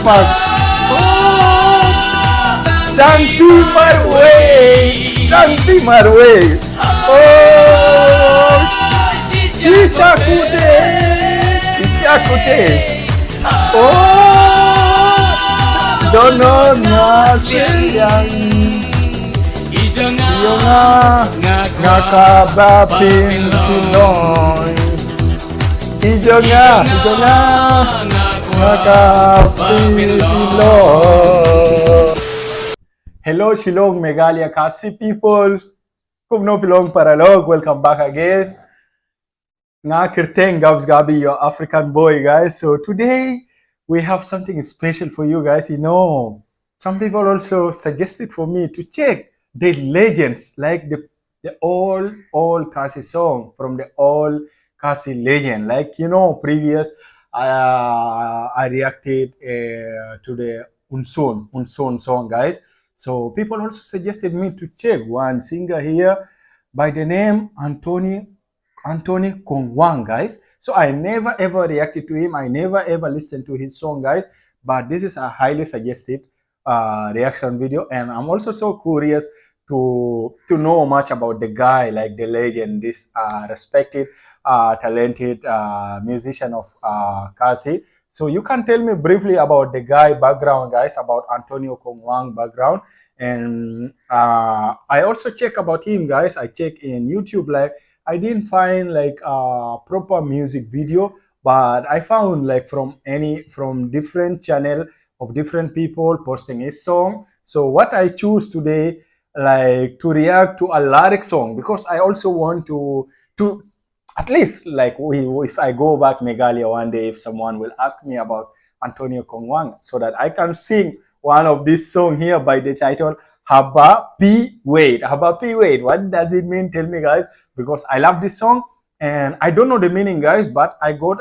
fast. Oh, Tanti Marway. Oh, Shisha Kute. Oh, Dono na siyang Iyong nakabapin Pinoy. Iyong nakabapin Pinoy. Hello, Shillong, Meghalaya, Khasi people. Kung no pilong paralog, welcome back again. Nga kirteng Gabs Gabi, your African boy, guys. So today we have something special for you guys. You know, some people also suggested for me to check the legends, like the old Khasi song from the old Khasi legend. Like, you know, previous I reacted to the Unson song, guys. So people also suggested me to check one singer here by the name Anthony Kongwang, guys. So I never ever reacted to him. I never ever listened to his song, guys. But this is a highly suggested reaction video, and I'm also so curious to know much about the guy, like the legend, this respected, talented musician of Khasi. So you can tell me briefly about the guy background, guys, about Antonio Kongwang background. And I also check about him, guys. I check in YouTube, like I didn't find like a proper music video, but I found like from different channel of different people posting his song. So what I choose today, like to react to a lyric song, because I also want to at least, like, if I go back Meghalaya one day, if someone will ask me about Antonio Kongwang, so that I can sing one of this song here by the title Haba Phi Wiat. Haba Phi Wiat. What does it mean? Tell me, guys, because I love this song and I don't know the meaning, guys, but I got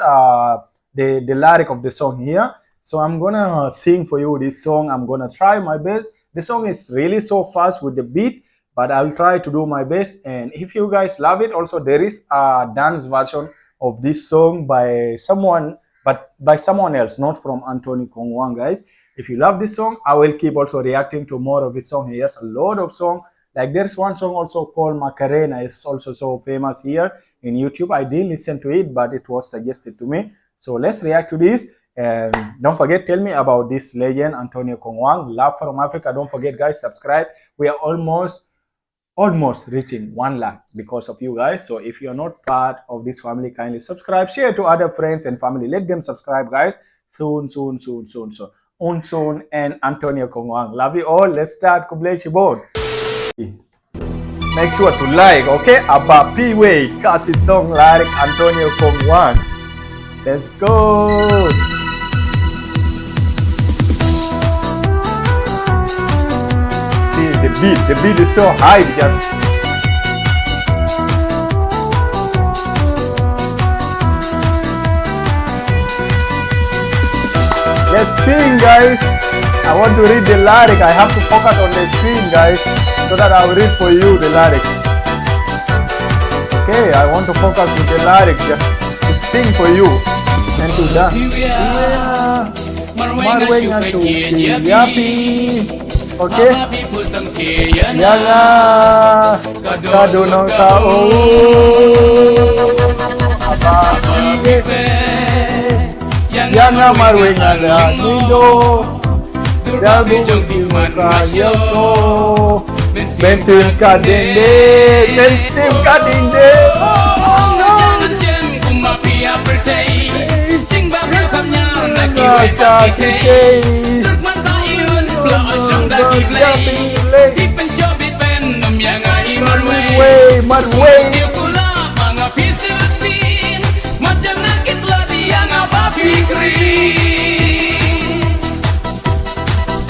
the lyric of the song here. So I'm gonna sing for you this song. I'm gonna try my best. The song is really so fast with the beat, but I'll try to do my best. And if you guys love it, also there is a dance version of this song by someone, but by someone else, not from Anthony Kongwang, guys. If you love this song, I will keep also reacting to more of his song. He has a lot of song. Like there's one song also called Macarena. It's also so famous here in YouTube. I didn't listen to it, but it was suggested to me. So let's react to this. And don't forget, tell me about this legend, Antonio Kongwang. Love from Africa. Don't forget, guys, subscribe. We are almost reaching 1 lakh because of you guys. So if you're not part of this family, kindly subscribe, share to other friends and family. Let them subscribe, guys. Soon. So Unson and Antonio Kongwang. Love you all. Let's start. Kublai Shibon. Make sure to like, okay? Haba Phi Wiat, Khasi song lyric Antonio Kongwang. Let's go. The beat is so high, just let's sing, guys. I want to read the lyric. I have to focus on the screen, guys, so that I'll read for you the lyric. Okay, I want to focus with the lyric, just to sing for you and to dance. Marway nga to yapi. Okay? Yanga kadunong tao Yanga marway nga nido Dago ka yaso Bensim ka dinde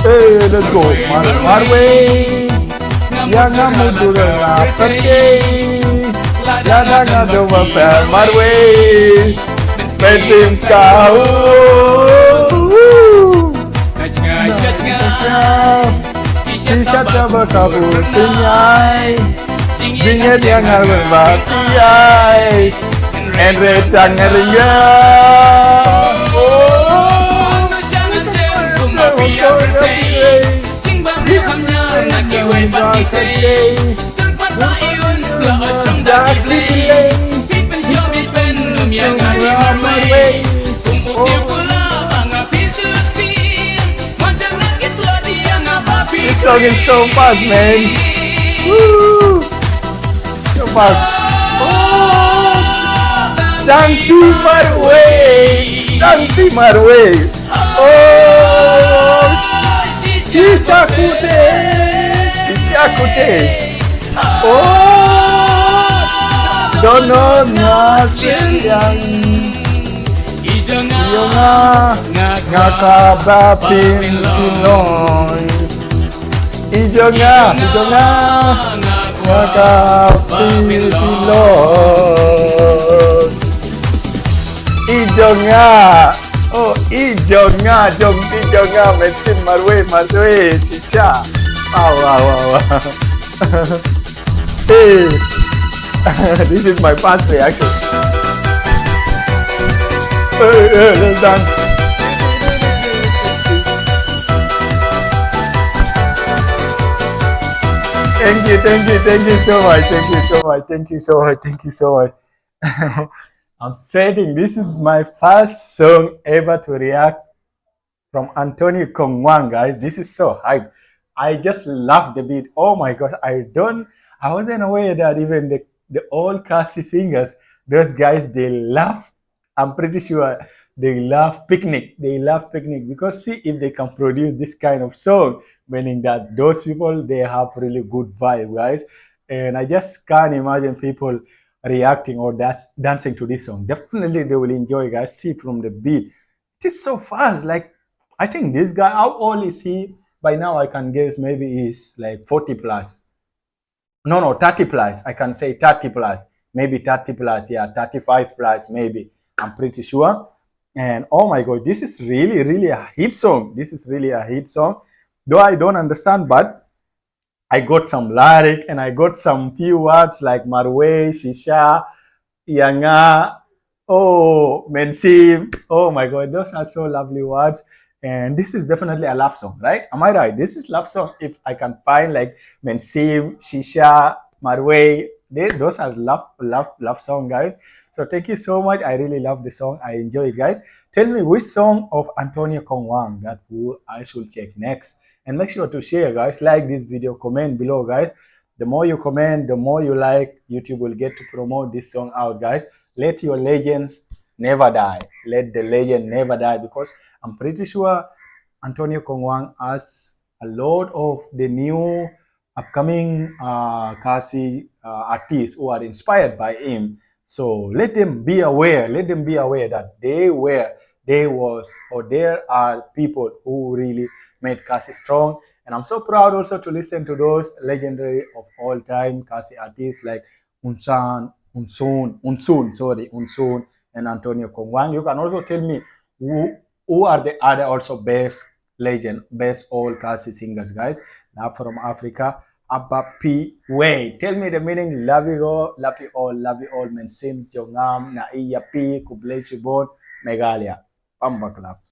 Hey, let's go. Marway, Yanga mudura na pati, Yanga nga dumapan. Marway, bensim kau. Isya coba kabur tinggai, jinget yang harus batiai, enre tangeria. Saturday. This song is so fast, man. Woo! So fast. Oh, Tanti Marway. Tanti Marway. Oh, Shisha Kute. Shisha Kute. Oh, Dono Nasiyang. Iyonga Ngakaba Pinoy. Iyonga Ngakaba Pinoy. Iyonga. Oh, Iyonga, Iyonga, Metsin Marway, Shisha. Wow. Hey, this is my first reaction. Let's dance. Thank you so much. I'm saying this is my first song ever to react from Antonio Kongwang, guys. This is so hype. I just love the beat. Oh my gosh, I wasn't aware that even the old Khasi singers, those guys, they love, I'm pretty sure they love picnic. They love picnic because see if they can produce this kind of song, meaning that those people, they have really good vibe, guys. And I just can't imagine people reacting or dancing to this song. Definitely they will enjoy, guys. See from the beat. It is so fast. Like, I think this guy, how old is he? By now I can guess maybe he's like 40 plus. No, 30 plus. I can say 30 plus. Maybe 30 plus, yeah, 35 plus, maybe. I'm pretty sure. And oh my God, this is really a hit song. This is really a hit song. Though I don't understand, but I got some lyric and I got some few words like Marwe, Shisha, Yanga, oh, Mensim. Oh my God, those are so lovely words. And this is definitely a love song, right? Am I right? This is love song. If I can find like Mensim, Shisha, Marwe, those are love song, guys. So thank you so much. I really love the song. I enjoy it, guys. Tell me which song of Antonio Kongwang that I should check next. And make sure to share, guys. Like this video, comment below, guys. The more you comment, the more you like, YouTube will get to promote this song out, guys. Let your legend never die. Let the legend never die, because I'm pretty sure Antonio Kongwang has a lot of the new upcoming Khasi artists who are inspired by him. So let them be aware. Let them be aware that there are people who really made Khasi strong. And I'm so proud also to listen to those legendary of all time Khasi artists like Unsun, and Antonio Kongwang. You can also tell me who are the other also best all Khasi singers, guys. Now from Africa. Haba Phi Wiat. Tell me the meaning. Love you all, Mensim, Jongam, Naiya P, Kublesibon, Megalia. Pamba Club.